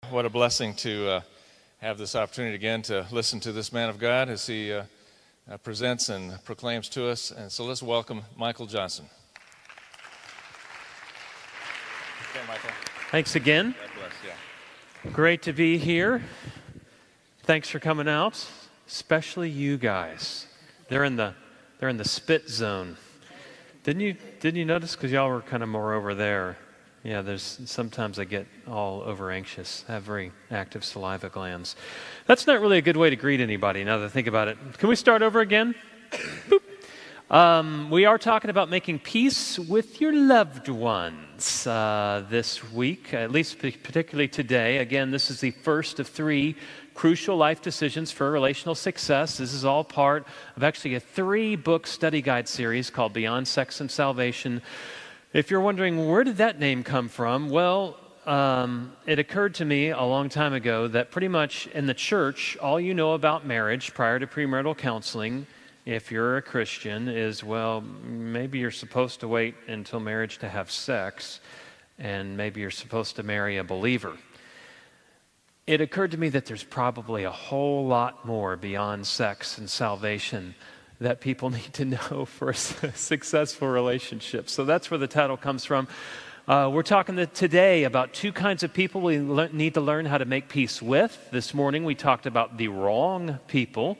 What a blessing to have this opportunity again to listen to this man of God as he presents and proclaims to us. And so let's welcome Michael Johnson. Okay, Michael. Thanks again. God bless, yeah. Great to be here. Thanks for coming out, especially you guys. They're in the spit zone. Didn't you notice? Because y'all were kind of more over there. Yeah, sometimes I get all over anxious, have very active saliva glands. That's not really a good way to greet anybody now that I think about it. Can we start over again? Boop. We are talking about making peace with your loved ones this week, at least particularly today. Again, this is the first of 3 crucial life decisions for relational success. This is all part of actually a 3-book study guide series called Beyond Sex and Salvation. If you're wondering, where did that name come from? Well, it occurred to me a long time ago that pretty much in the church, all you know about marriage prior to premarital counseling, if you're a Christian, is, well, maybe you're supposed to wait until marriage to have sex, and maybe you're supposed to marry a believer. It occurred to me that there's probably a whole lot more beyond sex and salvation that people need to know for a successful relationship. So that's where the title comes from. We're talking today about 2 kinds of people we need to learn how to make peace with. This morning we talked about the wrong people,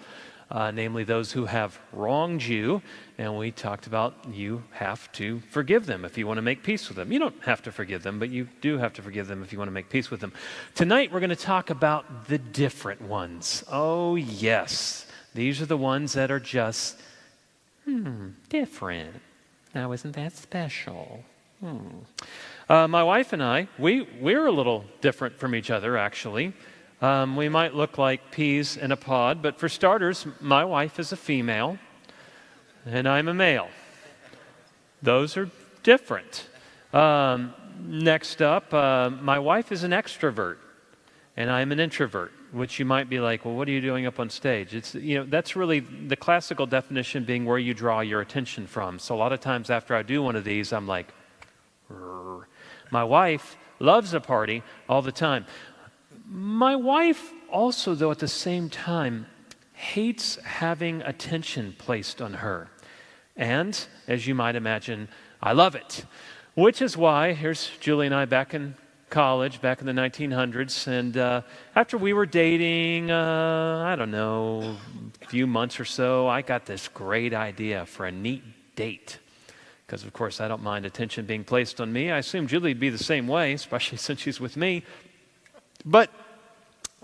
namely those who have wronged you, and we talked about you have to forgive them if you want to make peace with them. You don't have to forgive them, but you do have to forgive them if you want to make peace with them. Tonight we're going to talk about the different ones. Oh yes, these are the ones that are just, different. Now isn't that special? My wife and I, we're a little different from each other actually. We might look like peas in a pod, but for starters, my wife is a female, and I'm a male. Those are different. Next up, my wife is an extrovert, and I'm an introvert, which you might be like, well, what are you doing up on stage? It's, that's really the classical definition being where you draw your attention from. So a lot of times after I do one of these, I'm like, rrr. My wife loves a party all the time. My wife also, though, at the same time, hates having attention placed on her. And, as you might imagine, I love it. Which is why, here's Julie and I back in college, back in the 1900s, and after we were dating, I don't know, a few months or so, I got this great idea for a neat date. Because, of course, I don't mind attention being placed on me. I assume Julie would be the same way, especially since she's with me. But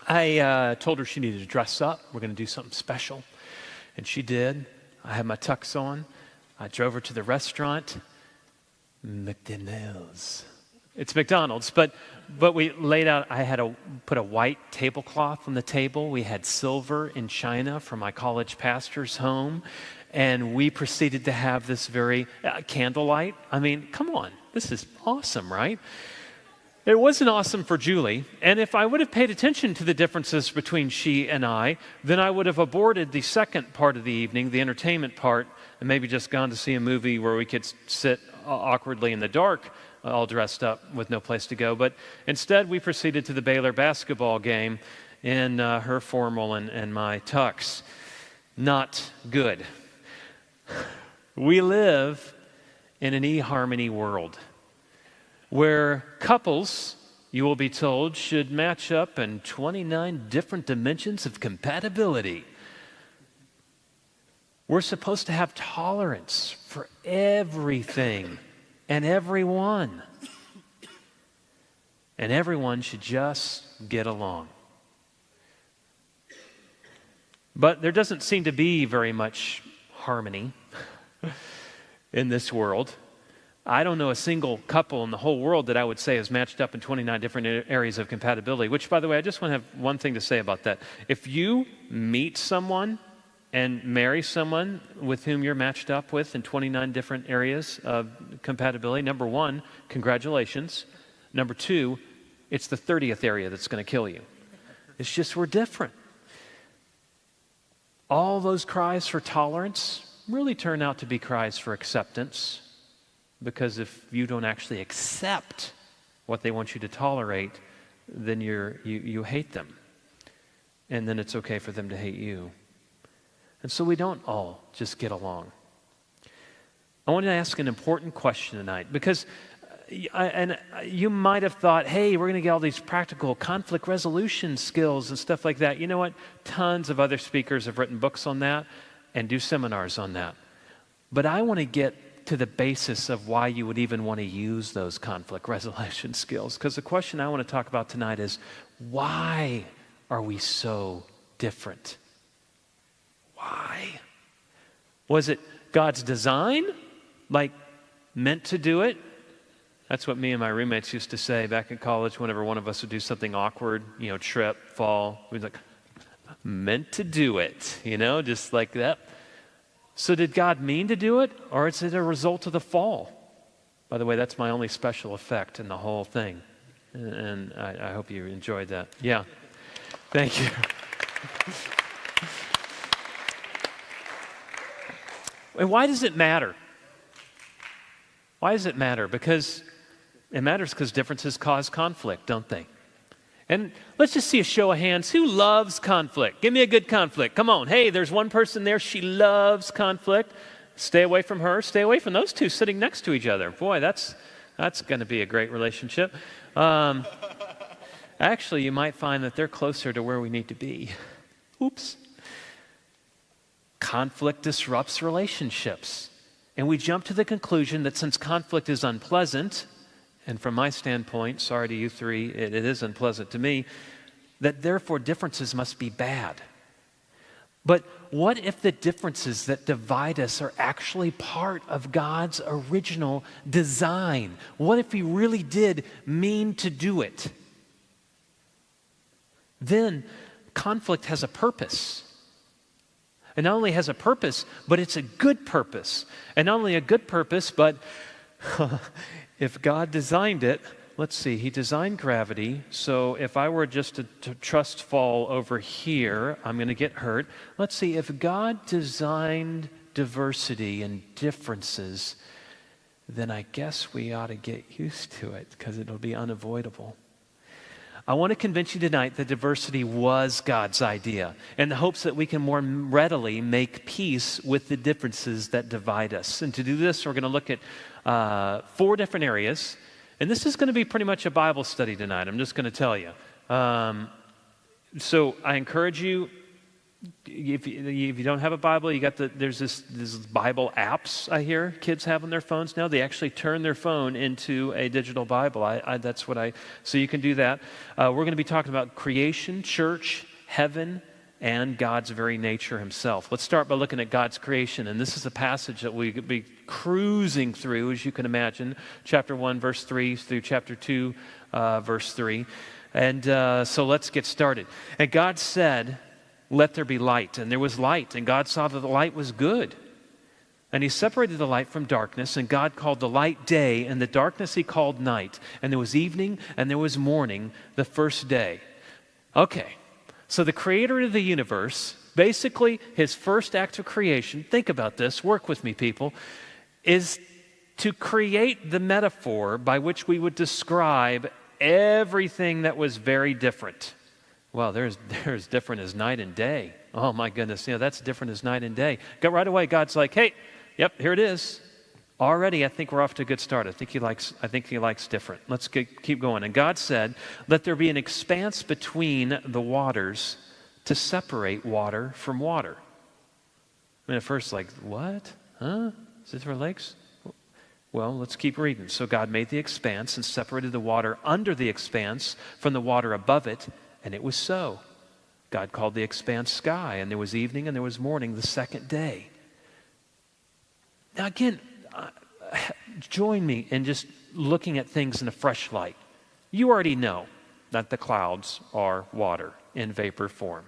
I told her she needed to dress up. We're going to do something special. And she did. I had my tux on. I drove her to the restaurant. McDonald's. It's McDonald's. But we laid out, I had put a white tablecloth on the table. We had silver and china from my college pastor's home. And we proceeded to have this very candlelight. I mean, come on. This is awesome, right? It wasn't awesome for Julie, and if I would have paid attention to the differences between she and I, then I would have aborted the second part of the evening, the entertainment part, and maybe just gone to see a movie where we could sit awkwardly in the dark, all dressed up with no place to go. But instead, we proceeded to the Baylor basketball game in her formal and my tux. Not good. We live in an eHarmony world, where couples, you will be told, should match up in 29 different dimensions of compatibility. We're supposed to have tolerance for everything and everyone. And everyone should just get along. But there doesn't seem to be very much harmony in this world. I don't know a single couple in the whole world that I would say is matched up in 29 different areas of compatibility, which, by the way, I just want to have one thing to say about that. If you meet someone and marry someone with whom you're matched up with in 29 different areas of compatibility, number 1, congratulations. Number 2, it's the 30th area that's going to kill you. It's just we're different. All those cries for tolerance really turn out to be cries for acceptance. Because if you don't actually accept what they want you to tolerate, then you hate them. And then it's okay for them to hate you. And so we don't all just get along. I want to ask an important question tonight because you might have thought, hey, we're going to get all these practical conflict resolution skills and stuff like that. You know what? Tons of other speakers have written books on that and do seminars on that. But I want to get to the basis of why you would even want to use those conflict resolution skills. Because the question I want to talk about tonight is, why are we so different? Why? Was it God's design? Like, meant to do it? That's what me and my roommates used to say back in college whenever one of us would do something awkward, trip, fall. We'd like, meant to do it, just like that. So did God mean to do it, or is it a result of the fall? By the way, that's my only special effect in the whole thing. And I hope you enjoyed that. Yeah. Thank you. And why does it matter? Why does it matter? Because it matters because differences cause conflict, don't they? And let's just see a show of hands. Who loves conflict? Give me a good conflict. Come on. Hey, there's one person there. She loves conflict. Stay away from her. Stay away from those two sitting next to each other. Boy, that's going to be a great relationship. Actually, you might find that they're closer to where we need to be. Oops. Conflict disrupts relationships. And we jump to the conclusion that since conflict is unpleasant, and from my standpoint, sorry to you three, it is unpleasant to me, that therefore differences must be bad. But what if the differences that divide us are actually part of God's original design? What if He really did mean to do it? Then conflict has a purpose. And not only has a purpose, but it's a good purpose. And not only a good purpose, but if God designed it, let's see, He designed gravity, so if I were just to trust fall over here, I'm going to get hurt. Let's see, if God designed diversity and differences, then I guess we ought to get used to it because it'll be unavoidable. I want to convince you tonight that diversity was God's idea in the hopes that we can more readily make peace with the differences that divide us. And to do this, we're going to look at 4 different areas. And this is going to be pretty much a Bible study tonight, I'm just going to tell you. So I encourage you, if you don't have a Bible, there's this Bible apps I hear kids have on their phones now. They actually turn their phone into a digital Bible. So you can do that. We're going to be talking about creation, church, heaven, and God's very nature Himself. Let's start by looking at God's creation. And this is a passage that we could be cruising through, as you can imagine, chapter 1, verse 3 through chapter 2, verse 3. And so let's get started. And God said, "Let there be light." And there was light. And God saw that the light was good. And He separated the light from darkness. And God called the light day, and the darkness He called night. And there was evening, and there was morning, the first day. Okay. So the creator of the universe, basically His first act of creation, think about this, work with me people, is to create the metaphor by which we would describe everything that was very different. Well, there's different as night and day. Oh my goodness, that's different as night and day. Right away, God's like, hey, yep, here it is. Already, I think we're off to a good start. I think he likes different. Let's keep going. And God said, "Let there be an expanse between the waters to separate water from water." I mean, at first, like, what? Huh? Is it for lakes? Well, let's keep reading. So God made the expanse and separated the water under the expanse from the water above it, and it was so. God called the expanse sky, and there was evening and there was morning the second day. Now again, join me in just looking at things in a fresh light. You already know that the clouds are water in vapor form,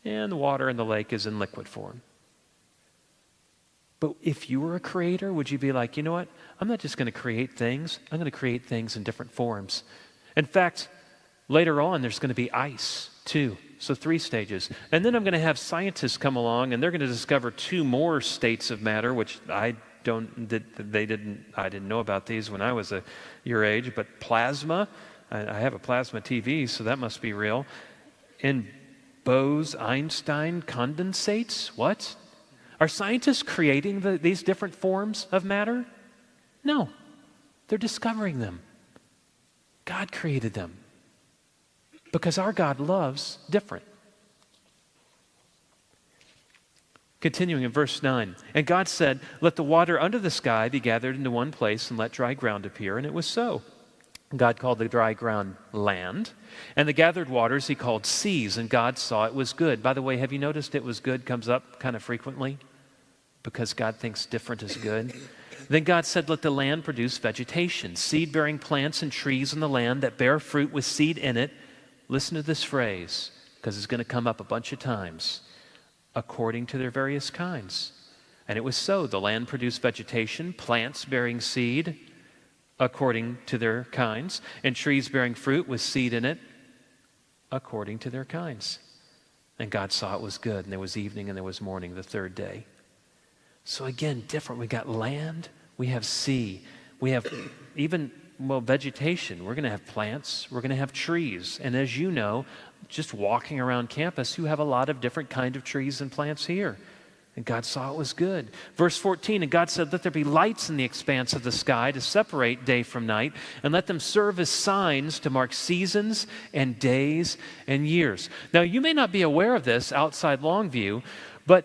and the water in the lake is in liquid form. But if you were a creator, would you be like, you know what? I'm not just going to create things. I'm going to create things in different forms. In fact, later on, there's going to be ice, too. So 3 stages. And then I'm going to have scientists come along, and they're going to discover 2 more states of matter, which I didn't know about these when I was your age, but plasma I have a plasma TV, so that must be real. In Bose-Einstein condensates? What? Are scientists creating these different forms of matter? No. They're discovering them. God created them. Because our God loves different. Continuing in verse 9. And God said, "Let the water under the sky be gathered into one place, and let dry ground appear." And it was so. God called the dry ground land, and the gathered waters he called seas, and God saw it was good. By the way, have you noticed "it was good" comes up kind of frequently? Because God thinks different is good. Then God said, "Let the land produce vegetation, seed-bearing plants and trees on the land that bear fruit with seed in it." Listen to this phrase, because it's going to come up a bunch of times. "According to their various kinds." And it was so. The land produced vegetation, plants bearing seed, according to their kinds, and trees bearing fruit with seed in it, according to their kinds. And God saw it was good, and there was evening and there was morning the third day. So again, different. We got land, we have sea, we have even, vegetation. We're going to have plants, we're going to have trees. And as you know, just walking around campus, you have a lot of different kind of trees and plants here. And God saw it was good. Verse 14, and God said, "Let there be lights in the expanse of the sky to separate day from night, and let them serve as signs to mark seasons and days and years." Now, you may not be aware of this outside Longview, but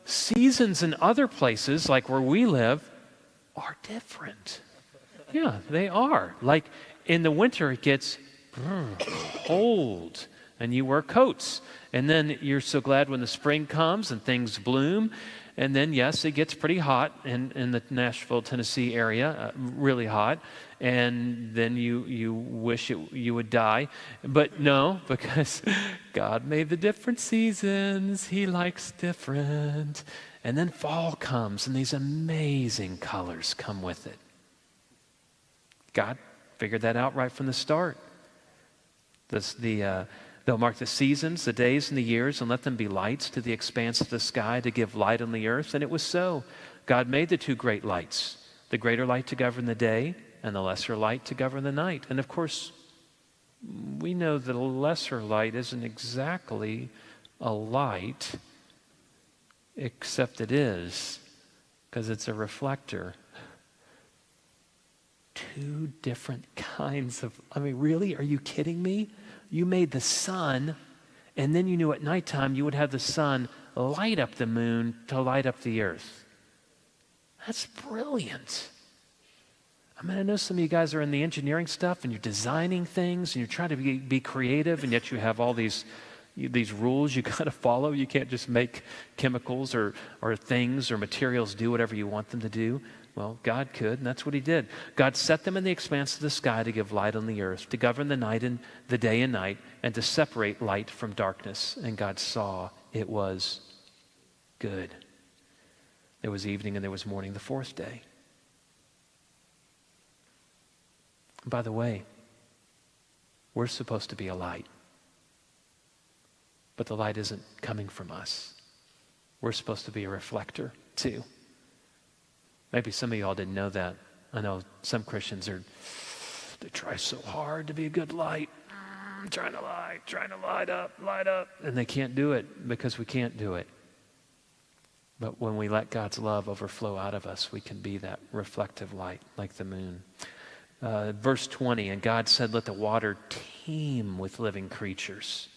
seasons in other places, like where we live, are different. Yeah, they are. Like in the winter, it gets cold, and you wear coats. And then you're so glad when the spring comes and things bloom. And then, yes, it gets pretty hot in the Nashville, Tennessee area, really hot. And then you wish you would die. But no, because God made the different seasons. He likes different. And then fall comes, and these amazing colors come with it. God figured that out right from the start. They'll mark the seasons, the days, and the years, and let them be lights to the expanse of the sky to give light on the earth. And it was so. God made the two great lights, the greater light to govern the day and the lesser light to govern the night. And of course, we know that a lesser light isn't exactly a light, except it is, because it's a reflector. Two different kinds of, really? Are you kidding me? You made the sun, and then you knew at nighttime you would have the sun light up the moon to light up the earth. That's brilliant. I know some of you guys are in the engineering stuff, and you're designing things, and you're trying to be creative, and yet you have all these rules you got to follow. You can't just make chemicals or things or materials do whatever you want them to do. Well, God could, and that's what he did. God set them in the expanse of the sky to give light on the earth, to govern the night and the day and night, and to separate light from darkness. And God saw it was good. There was evening and there was morning the fourth day. By the way, we're supposed to be a light. But the light isn't coming from us. We're supposed to be a reflector too. Maybe some of y'all didn't know that. I know some Christians they try so hard to be a good light. Trying to light up. And they can't do it because we can't do it. But when we let God's love overflow out of us, we can be that reflective light like the moon. Verse 20, and God said, "Let the water teem with living creatures.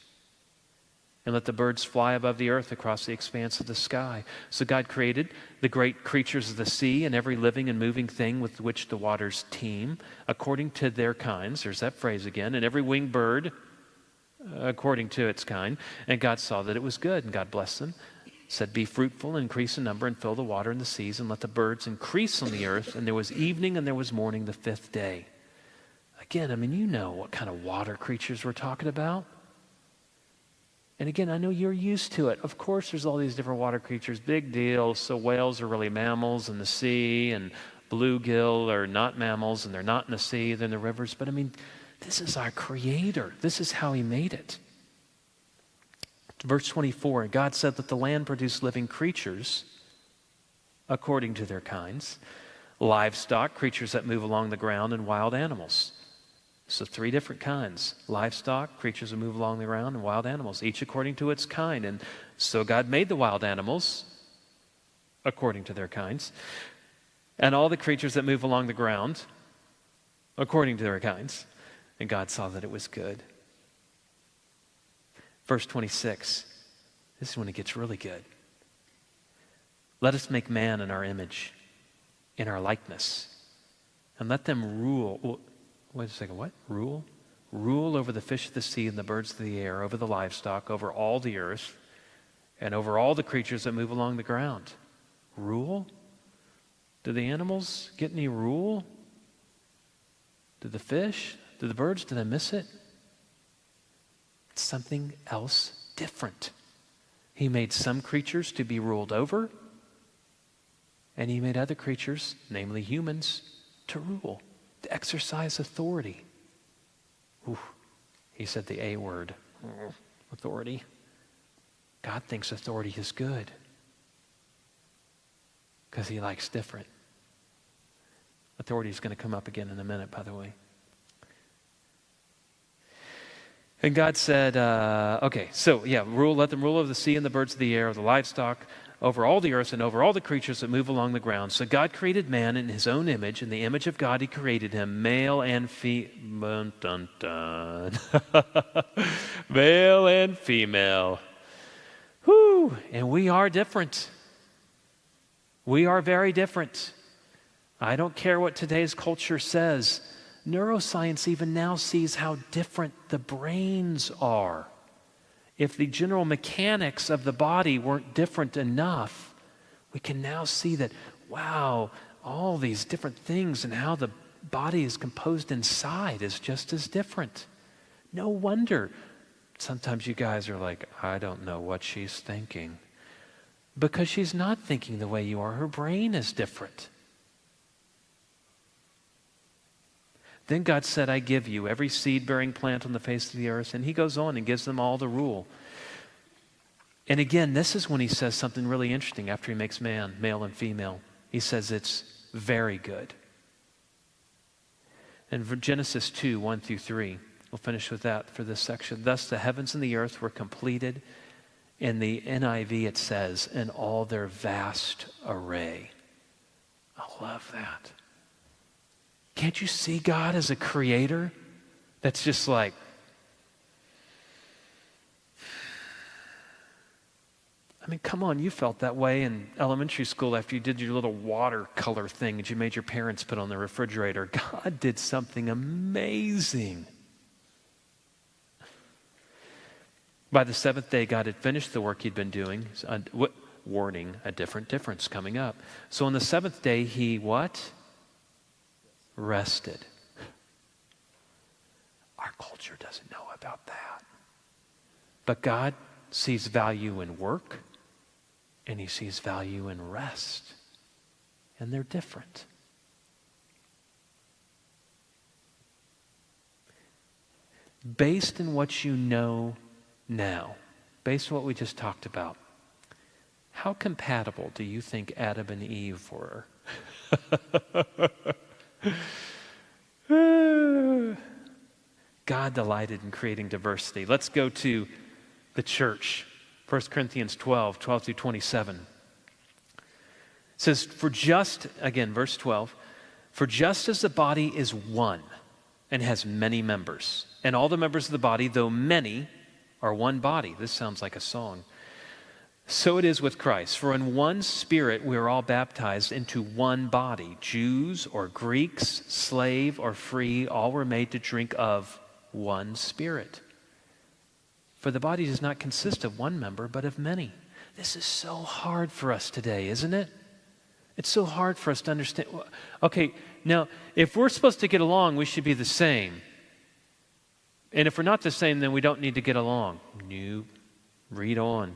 And let the birds fly above the earth across the expanse of the sky." So God created the great creatures of the sea and every living and moving thing with which the waters teem, according to their kinds. There's that phrase again. And every winged bird, according to its kind. And God saw that it was good, and God blessed them. Said, "Be fruitful and increase in number and fill the water in the seas and let the birds increase on the earth." And there was evening and there was morning the fifth day. Again, you know what kind of water creatures we're talking about. And again, I know you're used to it. Of course, there's all these different water creatures. Big deal. So whales are really mammals in the sea, and bluegill are not mammals, and they're not in the sea, they're in the rivers. But this is our Creator. This is how he made it. Verse 24, and God said that the land produced living creatures according to their kinds, livestock, creatures that move along the ground, and wild animals. So 3 different kinds: livestock, creatures that move along the ground, and wild animals, each according to its kind. And so God made the wild animals according to their kinds, and all the creatures that move along the ground according to their kinds. And God saw that it was good. Verse 26, this is when it gets really good. Let us make man in our image, in our likeness, and let them rule. Wait a second, what? Rule? Rule over the fish of the sea and the birds of the air, over the livestock, over all the earth, and over all the creatures that move along the ground. Rule? Do the animals get any rule? Do the fish? Do the birds? Did I miss it? It's something else different. He made some creatures to be ruled over, and he made other creatures, namely humans, to rule, to exercise authority. Ooh, he said the A word, authority. God thinks authority is good because he likes different. Authority is going to come up again in a minute, by the way. And God said, let them rule over the sea and the birds of the air, the livestock, over all the earth and over all the creatures that move along the ground. So God created man in his own image. In the image of God he created him, male and female. Dun, dun. Male and female. Whew. And we are different. We are very different. I don't care what today's culture says. Neuroscience even now sees how different the brains are. If the general mechanics of the body weren't different enough, we can now see that, wow, all these different things and how the body is composed inside is just as different. No wonder sometimes you guys are like, I don't know what she's thinking. Because she's not thinking the way you are. Her brain is different. Then God said, I give you every seed-bearing plant on the face of the earth. And he goes on and gives them all the rule. And again, this is when he says something really interesting after he makes man, male and female. He says it's very good. And for Genesis 2, 1 through 3, we'll finish with that for this section. Thus the heavens and the earth were completed. In the NIV it says, in all their vast array. I love that. Can't you see God as a creator that's just like, I mean, come on, you felt that way in elementary school after you did your little watercolor thing that you made your parents put on the refrigerator. God did something amazing. By the seventh day, God had finished the work he'd been doing. Warning, a different difference coming up. So on the seventh day, he what? Rested. Our culture doesn't know about that. But God sees value in work, and he sees value in rest. And they're different. Based on what you know now, based on what we just talked about, how compatible do you think Adam and Eve were? God delighted in creating diversity. Let's go to the church. 1 Corinthians 12 through 27. It says, verse 12, for just as the body is one and has many members, and all the members of the body, though many, are one body. This sounds like a song. So it is with Christ. For in one Spirit we are all baptized into one body. Jews or Greeks, slave or free, all were made to drink of one Spirit. For the body does not consist of one member, but of many. This is so hard for us today, isn't it? It's so hard for us to understand. Okay, now, if we're supposed to get along, we should be the same. And if we're not the same, then we don't need to get along. Nope. Read on.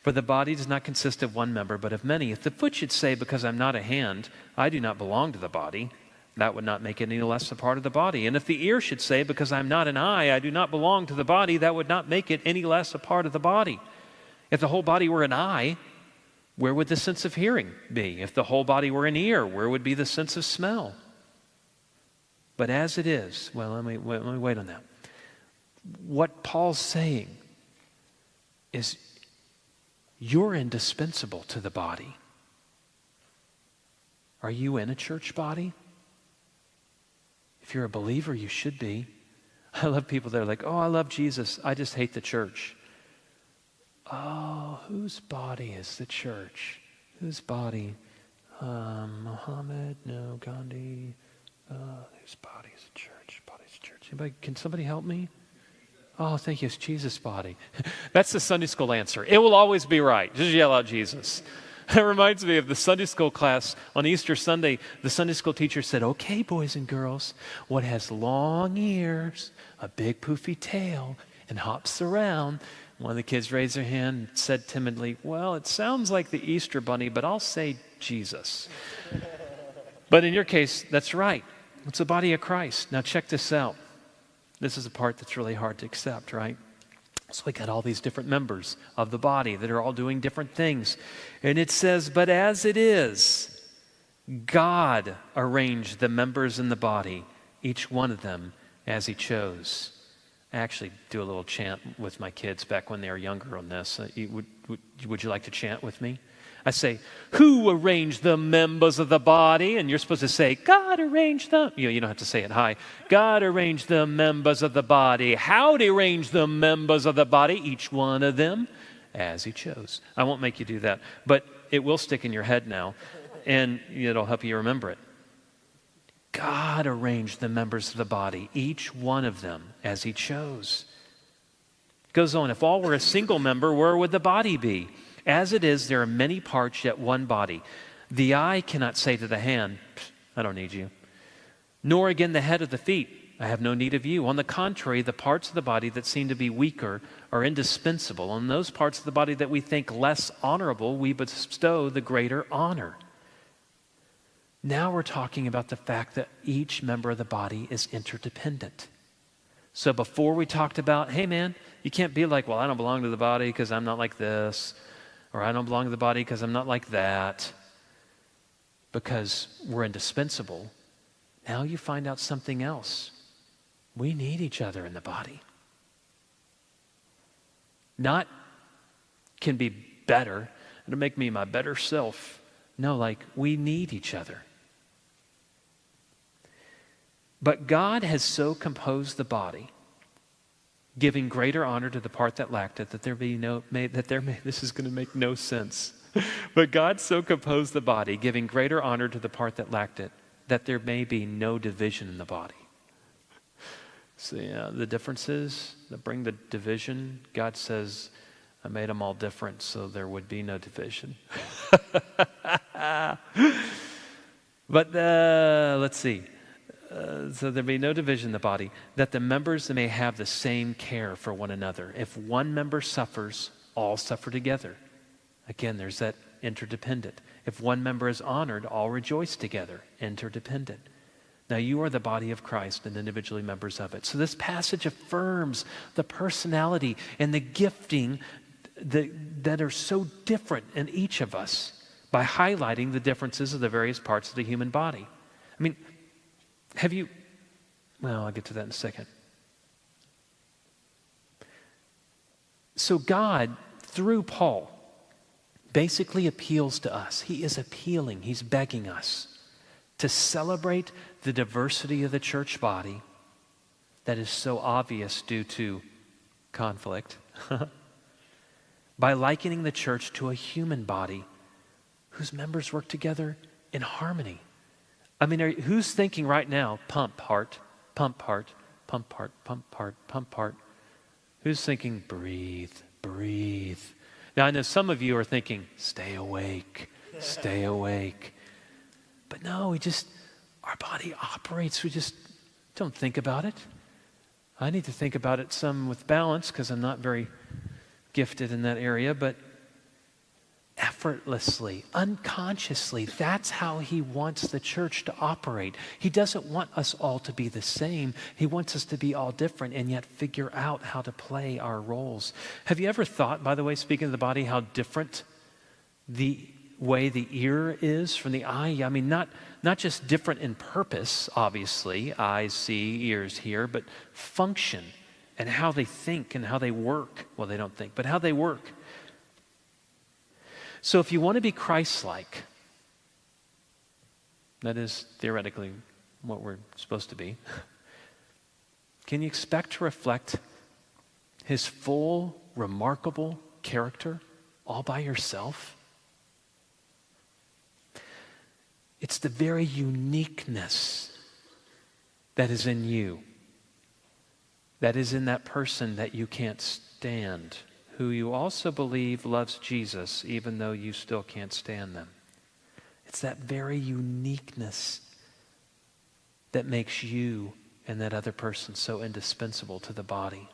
For the body does not consist of one member, but of many. If the foot should say, because I'm not a hand, I do not belong to the body, that would not make it any less a part of the body. And if the ear should say, because I'm not an eye, I do not belong to the body, that would not make it any less a part of the body. If the whole body were an eye, where would the sense of hearing be? If the whole body were an ear, where would be the sense of smell? But as it is, well, let me wait on that. What Paul's saying is you're indispensable to the body. Are you in a church body? If you're a believer, you should be. I love people that are like, oh, I love Jesus, I just hate the church. Oh, whose body is the church? Whose body? Muhammad? No, Gandhi? Whose body is the church? Body's the church. Anybody, can somebody help me? Oh, thank you, it's Jesus' body. That's the Sunday school answer. It will always be right. Just yell out Jesus. It reminds me of the Sunday school class on Easter Sunday. The Sunday school teacher said, okay, boys and girls, what has long ears, a big poofy tail, and hops around? One of the kids raised their hand and said timidly, well, it sounds like the Easter bunny, but I'll say Jesus. But in your case, that's right. It's the body of Christ. Now check this out. This is the part that's really hard to accept, right? So we got all these different members of the body that are all doing different things. And it says, but as it is, God arranged the members in the body, each one of them as he chose. I actually do a little chant with my kids back when they were younger on this. Would you like to chant with me? I say, who arranged the members of the body? And you're supposed to say, God arranged them. You don't have to say it high. God arranged the members of the body. How'd he arrange the members of the body? Each one of them as he chose. I won't make you do that, but it will stick in your head now, and it'll help you remember it. God arranged the members of the body, each one of them as he chose. It goes on, if all were a single member, where would the body be? As it is, there are many parts, yet one body. The eye cannot say to the hand, I don't need you. Nor again the head of the feet, I have no need of you. On the contrary, the parts of the body that seem to be weaker are indispensable. On those parts of the body that we think less honorable, we bestow the greater honor. Now we're talking about the fact that each member of the body is interdependent. So before we talked about, hey man, you can't be like, well, I don't belong to the body because I'm not like this, or I don't belong to the body because I'm not like that, because we're indispensable. Now you find out something else. We need each other in the body. Not can be better, it'll make me my better self. No, like we need each other. But God has so composed the body, giving greater honor to the part that lacked it, that this is going to make no sense. But God so composed the body, giving greater honor to the part that lacked it, that there may be no division in the body. See, the differences that bring the division, God says, I made them all different so there would be no division. But let's see. So there be no division in the body, that the members may have the same care for one another. If one member suffers, all suffer together. Again, there's that interdependent. If one member is honored, all rejoice together. Interdependent. Now you are the body of Christ and individually members of it. So this passage affirms the personality and the gifting that are so different in each of us by highlighting the differences of the various parts of the human body. I mean, I'll get to that in a second. So God, through Paul, basically appeals to us. He is appealing, he's begging us to celebrate the diversity of the church body that is so obvious due to conflict by likening the church to a human body whose members work together in harmony. I mean, who's thinking right now, pump heart, pump heart, pump heart, pump heart, pump heart? Who's thinking, breathe, breathe? Now, I know some of you are thinking, stay awake, stay awake. But no, our body operates, we just don't think about it. I need to think about it some with balance because I'm not very gifted in that area, but effortlessly, unconsciously, that's how he wants the church to operate. He doesn't want us all to be the same. He wants us to be all different and yet figure out how to play our roles. Have you ever thought, by the way, speaking of the body, how different the way the ear is from the eye. I mean, not just different in purpose, obviously, eyes see, ears hear, but function and how they think and how they work. Well, they don't think, but how they work. So if you want to be Christ-like, that is theoretically what we're supposed to be, can you expect to reflect his full, remarkable character all by yourself? It's the very uniqueness that is in you, that is in that person that you can't stand, who you also believe loves Jesus, even though you still can't stand them. It's that very uniqueness that makes you and that other person so indispensable to the body.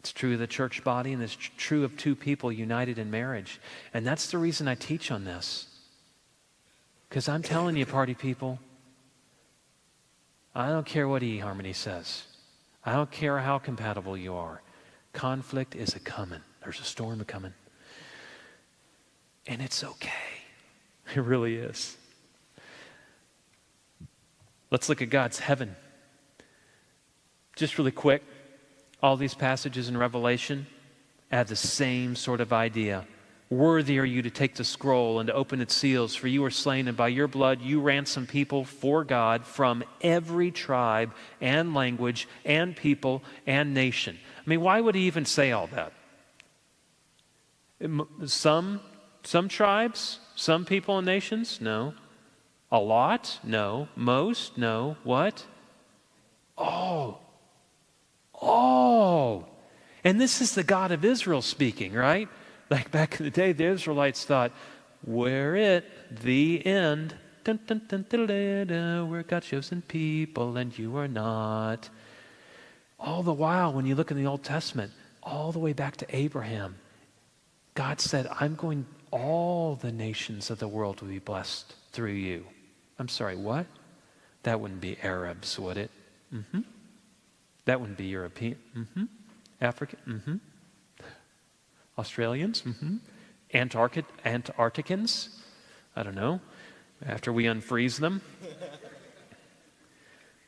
It's true of the church body, and it's true of two people united in marriage. And that's the reason I teach on this. Because I'm telling you, party people, I don't care what eHarmony says. I don't care how compatible you are. Conflict is a-coming. There's a storm a-coming. And it's okay. It really is. Let's look at God's heaven. Just really quick, all these passages in Revelation have the same sort of idea. Worthy are you to take the scroll and to open its seals, for you were slain, and by your blood you ransomed people for God from every tribe and language and people and nation. I mean, why would he even say all that? Some tribes, some people and nations? No. A lot? No. Most? No. What? All. And this is the God of Israel speaking, right? Like back in the day, the Israelites thought, we're it, the end. Dun, dun, dun, dun, dun, dun, we're God's chosen people and you are not. All the while, when you look in the Old Testament, all the way back to Abraham, God said, all the nations of the world will be blessed through you. I'm sorry, what? That wouldn't be Arabs, would it? Mm-hmm. That wouldn't be European. Mm-hmm. African? Mm-hmm. Australians? Mm-hmm. Antarcticans? I don't know. After we unfreeze them.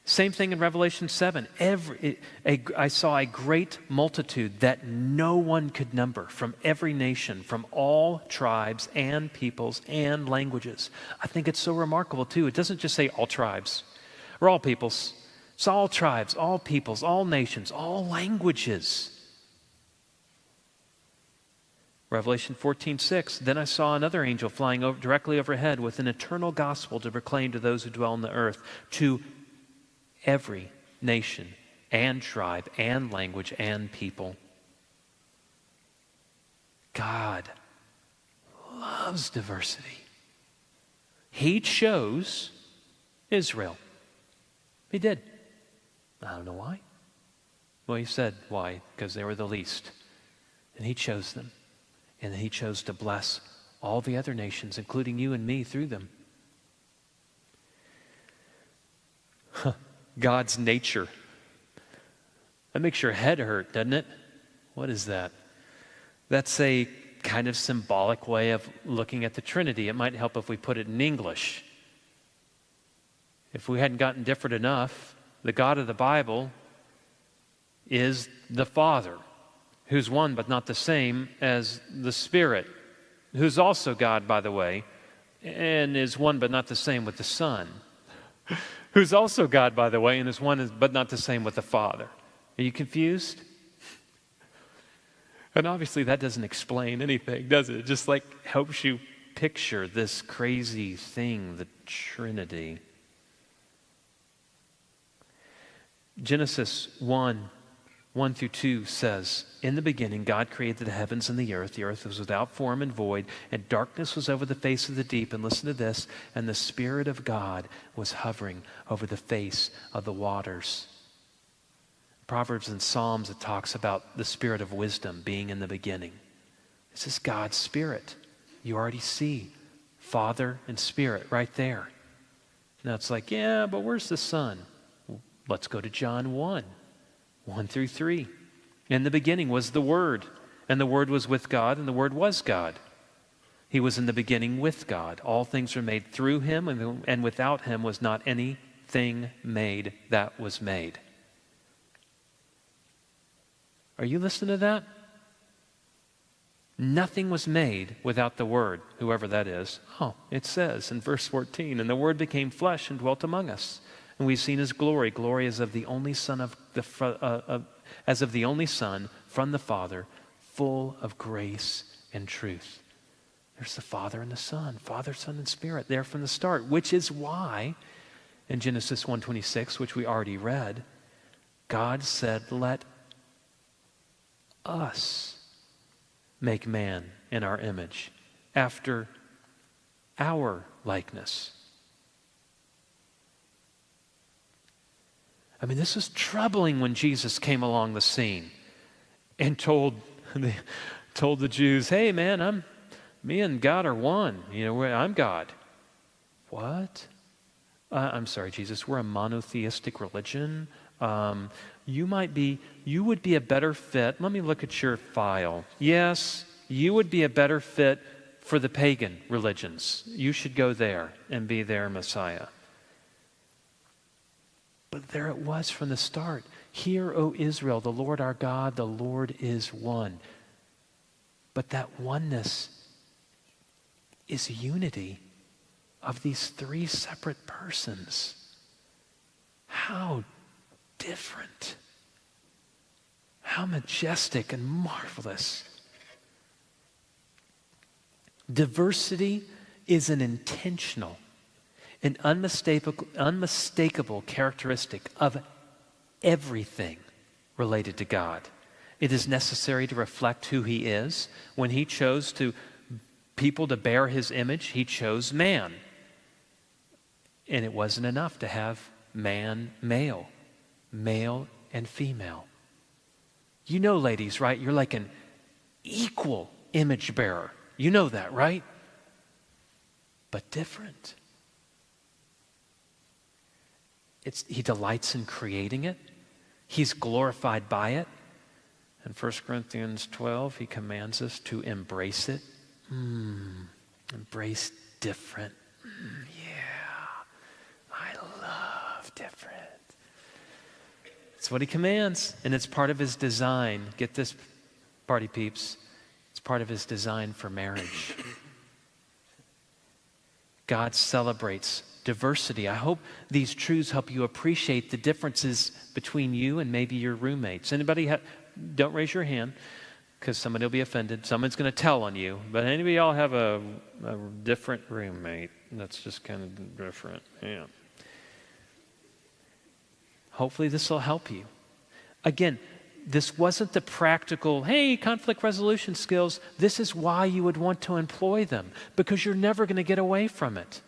Same thing in Revelation 7. I saw a great multitude that no one could number from every nation, from all tribes and peoples and languages. I think it's so remarkable too. It doesn't just say all tribes or all peoples. It's all tribes, all peoples, all nations, all languages. Revelation 14:6, then I saw another angel flying directly overhead with an eternal gospel to proclaim to those who dwell on the earth, to every nation and tribe and language and people. God loves diversity. He chose Israel. He did. I don't know why. Well, he said why, because they were the least. And he chose them. And he chose to bless all the other nations, including you and me, through them. God's nature. That makes your head hurt, doesn't it? What is that? That's a kind of symbolic way of looking at the Trinity. It might help if we put it in English. If we hadn't gotten different enough, the God of the Bible is the Father, who's one but not the same as the Spirit, who's also God, by the way, and is one but not the same with the Son, who's also God, by the way, and is one but not the same with the Father. Are you confused? And obviously that doesn't explain anything, does it? It just like helps you picture this crazy thing, the Trinity. Genesis 1:1-2 says, in the beginning God created the heavens and the earth. The earth was without form and void, and darkness was over the face of the deep. And listen to this, and the Spirit of God was hovering over the face of the waters. Proverbs and Psalms, it talks about the Spirit of wisdom being in the beginning. This is God's Spirit. You already see Father and Spirit right there. Now it's like, yeah, but where's the Son? Let's go to John 1:1-3. In the beginning was the Word, and the Word was with God, and the Word was God. He was in the beginning with God. All things were made through him, and without him was not anything made that was made. Are you listening to that? Nothing was made without the Word, whoever that is. Oh, it says in verse 14, and the Word became flesh and dwelt among us. And we've seen his glory. Glory as of the only Son from the Father, full of grace and truth. There's the Father and the Son, Father, Son, and Spirit there from the start, which is why in Genesis 1:26, which we already read, God said, let us make man in our image, after our likeness. I mean, this was troubling when Jesus came along the scene and told the Jews, hey man, me and God are one. I'm God. What? I'm sorry, Jesus, we're a monotheistic religion. You would be a better fit. Let me look at your file. Yes, you would be a better fit for the pagan religions. You should go there and be their Messiah. But there it was from the start. Hear, O Israel, the Lord our God, the Lord is one. But that oneness is unity of these three separate persons. How different. How majestic and marvelous. Diversity is an intentional and unmistakable characteristic of everything related to God. It is necessary to reflect who he is. When he chose people to bear his image, he chose man. And it wasn't enough to have man, male and female. You know, ladies, right? You're like an equal image bearer. You know that, right? But different. He delights in creating it. He's glorified by it. In 1 Corinthians 12, he commands us to embrace it. Embrace different. I love different. It's what he commands, and it's part of his design. Get this, party peeps. It's part of his design for marriage. God celebrates diversity. I hope these truths help you appreciate the differences between you and maybe your roommates. Anybody, don't raise your hand, because somebody will be offended. Someone's going to tell on you. But anybody y'all have a different roommate that's just kind of different? Yeah. Hopefully this will help you. Again, this wasn't the practical, hey, conflict resolution skills. This is why you would want to employ them, because you're never going to get away from it.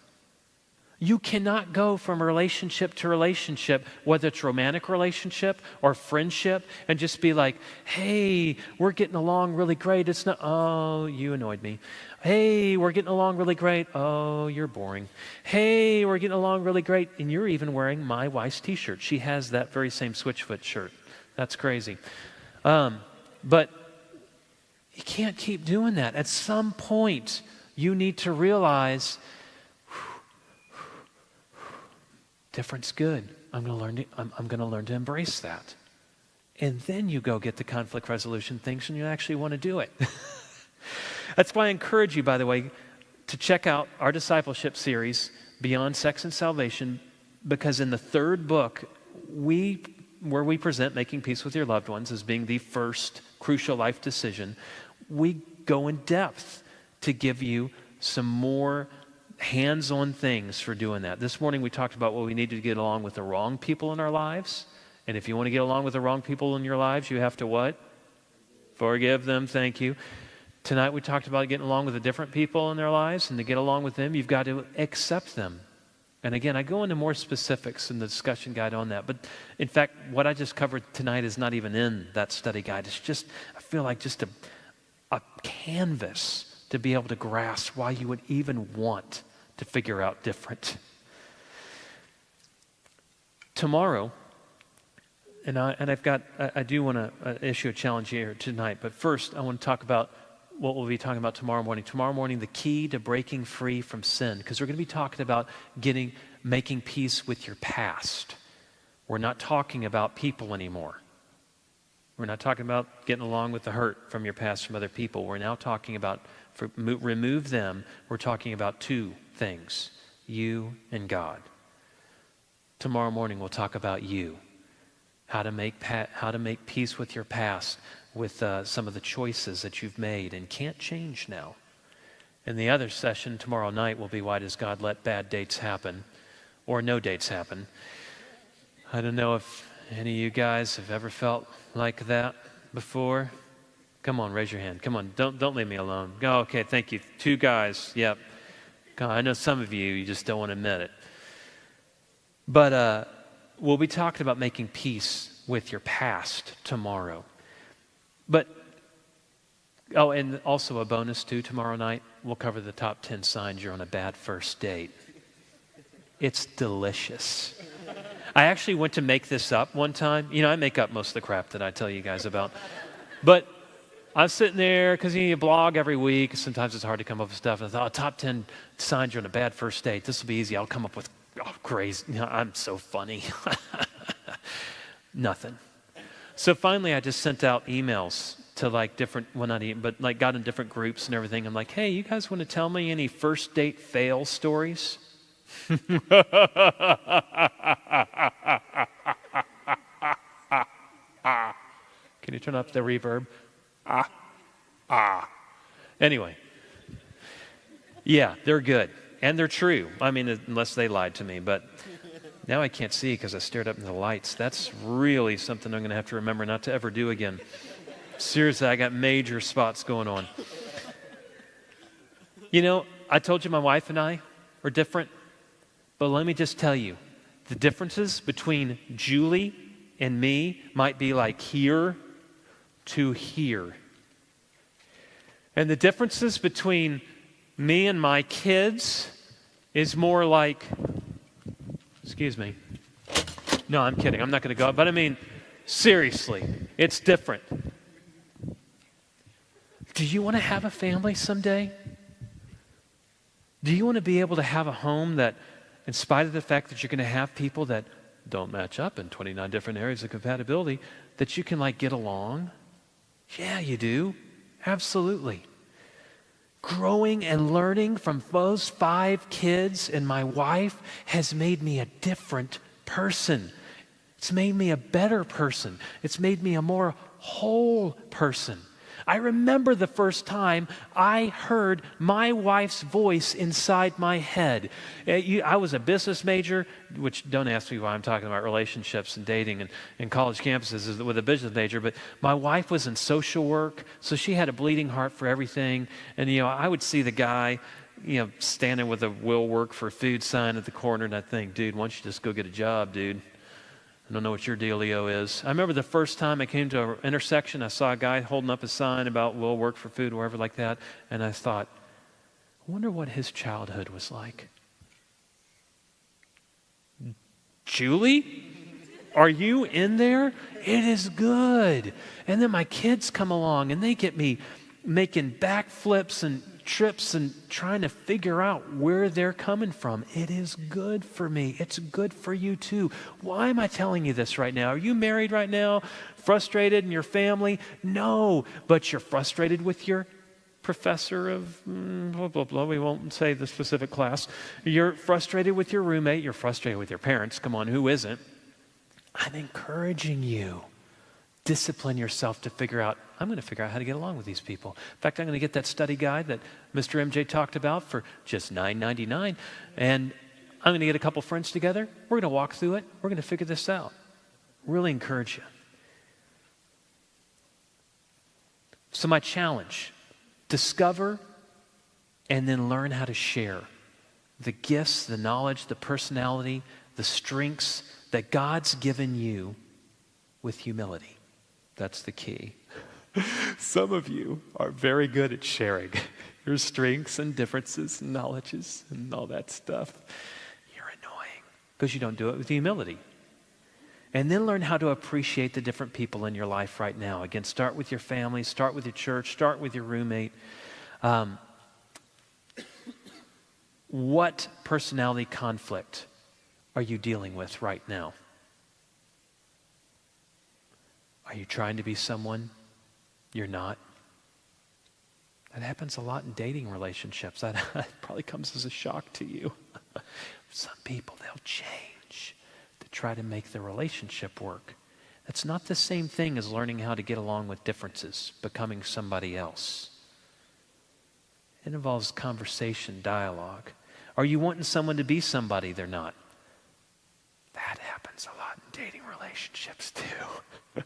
You cannot go from relationship to relationship, whether it's romantic relationship or friendship, and just be like, hey, we're getting along really great. It's not, oh, you annoyed me. Hey, we're getting along really great. Oh, you're boring. Hey, we're getting along really great. And you're even wearing my wife's t-shirt. She has that very same Switchfoot shirt. That's crazy. But you can't keep doing that. At some point, you need to realize, different's good. I'm going to learn to embrace that. And then you go get the conflict resolution things and you actually want to do it. That's why I encourage you, by the way, to check out our discipleship series, Beyond Sex and Salvation, because in the third book, where we present making peace with your loved ones as being the first crucial life decision, we go in depth to give you some more hands-on things for doing that. This morning we talked about what we need to get along with the wrong people in our lives. And if you want to get along with the wrong people in your lives, you have to what? Forgive them. Thank you. Tonight we talked about getting along with the different people in their lives, and to get along with them, you've got to accept them. And again, I go into more specifics in the discussion guide on that. But in fact, what I just covered tonight is not even in that study guide. It's just, I feel like just a canvas to be able to grasp why you would even want to figure out different. Tomorrow, I do want to issue a challenge here tonight, but first I want to talk about what we'll be talking about tomorrow morning. Tomorrow morning, the key to breaking free from sin, because we're going to be talking about making peace with your past. We're not talking about people anymore. We're not talking about getting along with the hurt from your past from other people. We're now talking about, remove them, we're talking about two things, you and God. Tomorrow morning we'll talk about you, how to make peace with your past, with some of the choices that you've made and can't change now. And the other session tomorrow night will be, why does God let bad dates happen or no dates happen? I don't know if any of you guys have ever felt like that before. Come on, raise your hand. Come on, don't leave me alone. Oh, okay, thank you. 2 guys, yep. God, I know some of you just don't want to admit it. But we'll be talking about making peace with your past tomorrow. But, and also a bonus too, tomorrow night, we'll cover the top 10 signs you're on a bad first date. It's delicious. I actually went to make this up one time. You know, I make up most of the crap that I tell you guys about. But I was sitting there, because you blog every week. Sometimes it's hard to come up with stuff. And I thought, top 10 signs you're on a bad first date. This will be easy. I'll come up with, crazy. You know, I'm so funny. Nothing. So finally, I just sent out emails to got in different groups and everything. I'm like, hey, you guys want to tell me any first date fail stories? Can you turn up the reverb? Anyway. Yeah, they're good. And they're true. I mean, unless they lied to me. But now I can't see because I stared up into the lights. That's really something I'm going to have to remember not to ever do again. Seriously, I got major spots going on. You know, I told you my wife and I are different. But let me just tell you, the differences between Julie and me might be like here to here. And the differences between me and my kids is more like, excuse me. No, I'm kidding. I'm not going to go. But I mean, seriously, it's different. Do you want to have a family someday? Do you want to be able to have a home that, in spite of the fact that you're going to have people that don't match up in 29 different areas of compatibility, that you can get along? Yeah, you do. Absolutely. Growing and learning from those 5 kids and my wife has made me a different person. It's made me a better person. It's made me a more whole person. I remember the first time I heard my wife's voice inside my head. I was a business major, which don't ask me why I'm talking about relationships and dating and college campuses with a business major, but my wife was in social work, so she had a bleeding heart for everything. And, I would see the guy, standing with a will work for food sign at the corner, and I'd think, dude, why don't you just go get a job, dude? I don't know what your dealio is. I remember the first time I came to an intersection, I saw a guy holding up a sign about will work for food, or whatever like that, and I thought, I wonder what his childhood was like. Julie, are you in there? It is good. And then my kids come along, and they get me making backflips and trips and trying to figure out where they're coming from. It is good for me. It's good for you too. Why am I telling you this right now? Are you married right now? Frustrated in your family? No, but you're frustrated with your professor of blah, blah, blah. We won't say the specific class. You're frustrated with your roommate. You're frustrated with your parents. Come on, who isn't? I'm encouraging you. Discipline yourself to figure out, I'm going to figure out how to get along with these people. In fact, I'm going to get that study guide that Mr. MJ talked about for just $9.99, and I'm going to get a couple friends together. We're going to walk through it. We're going to figure this out. Really encourage you. So my challenge, discover and then learn how to share the gifts, the knowledge, the personality, the strengths that God's given you with humility. That's the key. Some of you are very good at sharing your strengths and differences and knowledges and all that stuff. You're annoying because you don't do it with humility. And then learn how to appreciate the different people in your life right now. Again, start with your family, start with your church, start with your roommate. What personality conflict are you dealing with right now? Are you trying to be someone you're not? That happens a lot in dating relationships. That probably comes as a shock to you. Some people, they'll change to try to make the relationship work. That's not the same thing as learning how to get along with differences, becoming somebody else. It involves conversation, dialogue. Are you wanting someone to be somebody they're not? That happens a lot in dating relationships too.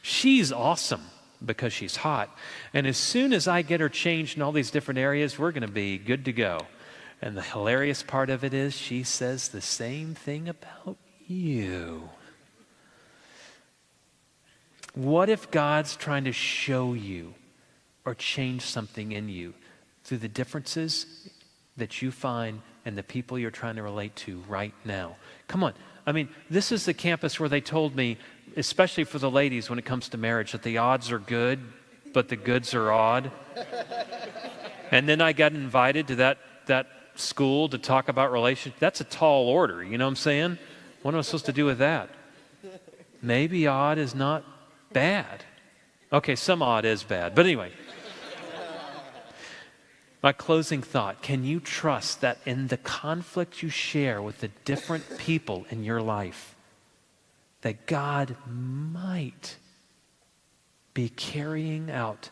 She's awesome because she's hot. And as soon as I get her changed in all these different areas, we're going to be good to go. And the hilarious part of it is she says the same thing about you. What if God's trying to show you or change something in you through the differences that you find and the people you're trying to relate to right now? Come on. I mean, this is the campus where they told me, especially for the ladies when it comes to marriage, that the odds are good, but the goods are odd. And then I got invited to that school to talk about relationships. That's a tall order, you know what I'm saying? What am I supposed to do with that? Maybe odd is not bad. Okay, some odd is bad. But anyway, my closing thought, can you trust that in the conflict you share with the different people in your life, that God might be carrying out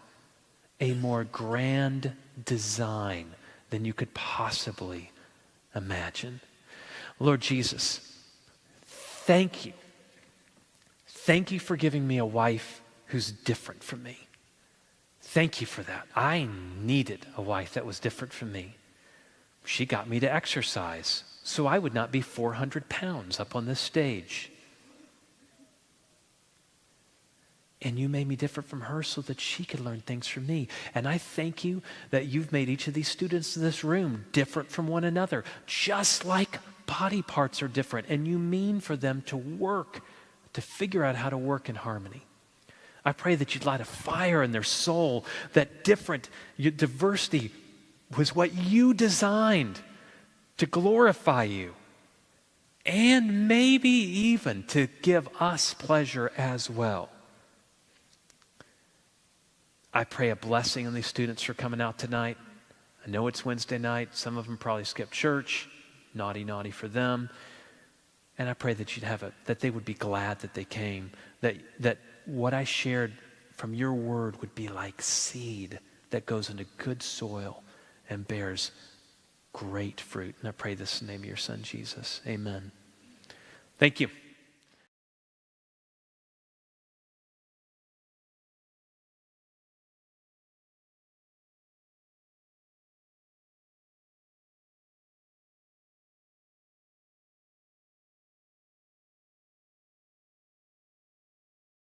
a more grand design than you could possibly imagine? Lord Jesus, thank you. Thank you for giving me a wife who's different from me. Thank you for that. I needed a wife that was different from me. She got me to exercise so I would not be 400 pounds up on this stage. And you made me different from her so that she could learn things from me. And I thank you that you've made each of these students in this room different from one another, just like body parts are different. And you mean for them to work, to figure out how to work in harmony. I pray that you'd light a fire in their soul, that diversity was what you designed to glorify you. And maybe even to give us pleasure as well. I pray a blessing on these students for coming out tonight. I know it's Wednesday night. Some of them probably skipped church. Naughty, naughty for them. And I pray that that they would be glad that they came. That what I shared from your word would be like seed that goes into good soil and bears great fruit. And I pray this in the name of your son, Jesus. Amen. Thank you.